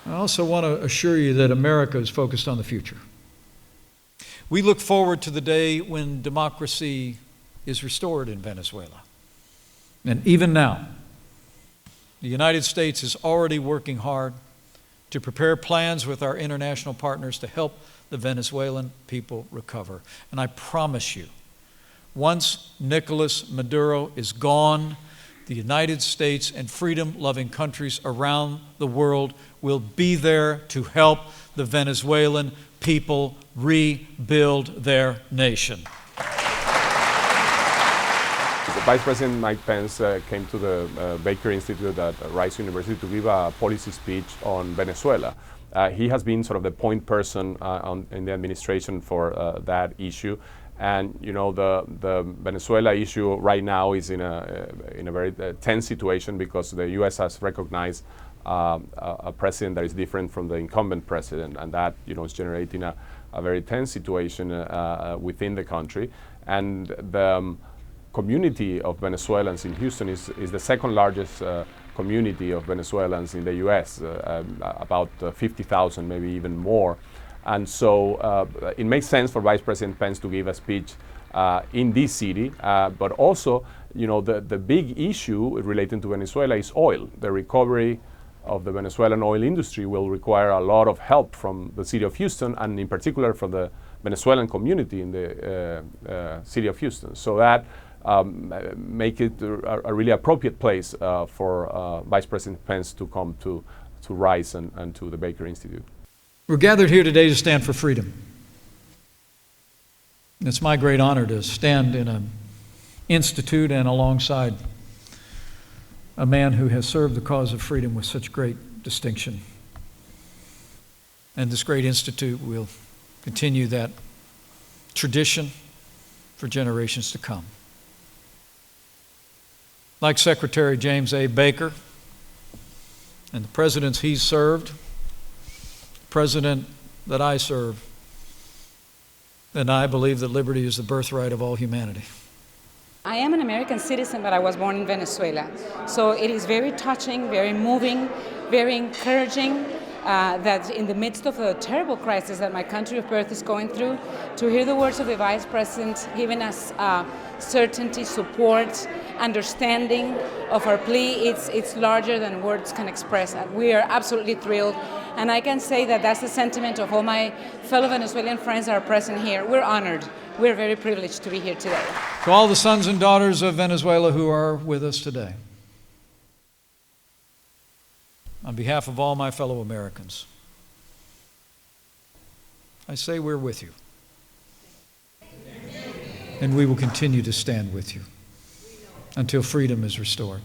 I also want to assure you that America is focused on the future. We look forward to the day when democracy is restored in Venezuela. And even now, the United States is already working hard to prepare plans with our international partners to help the Venezuelan people recover. And I promise you, once Nicolas Maduro is gone, the United States and freedom-loving countries around the world will be there to help the Venezuelan people rebuild their nation. Vice President Mike Pence came to the Vecchio Institute at Rice University to give a policy speech on Venezuela. He has been sort of the point person in the administration for that issue. And you know, the Venezuela issue right now is in a very tense situation because the U.S. has recognized a president that is different from the incumbent president, and that, you know, is generating a very tense situation within the country. And the community of Venezuelans in Houston is the second largest community of Venezuelans in the U.S., about 50,000, maybe even more. And so it makes sense for Vice President Pence to give a speech in this city, but also, you know, the big issue relating to Venezuela is oil. The recovery of the Venezuelan oil industry will require a lot of help from the city of Houston, and in particular from the Venezuelan community in the city of Houston. So that make it a really appropriate place for Vice President Pence to come to Rice and to the Baker Institute. We're gathered here today to stand for freedom. It's my great honor to stand in an institute and alongside a man who has served the cause of freedom with such great distinction. And this great institute will continue that tradition for generations to come. Like Secretary James A. Baker and the presidents he's served, the president that I serve, and I believe that liberty is the birthright of all humanity. I am an American citizen, but I was born in Venezuela. So it is very touching, very moving, very encouraging that in the midst of a terrible crisis that my country of birth is going through, to hear the words of the Vice President giving us certainty, support, understanding of our plea, it's larger than words can express. We are absolutely thrilled. And I can say that that's the sentiment of all my fellow Venezuelan friends that are present here. We're honored. We're very privileged to be here today. To all the sons and daughters of Venezuela who are with us today, on behalf of all my fellow Americans, I say we're with you. And we will continue to stand with you until freedom is restored.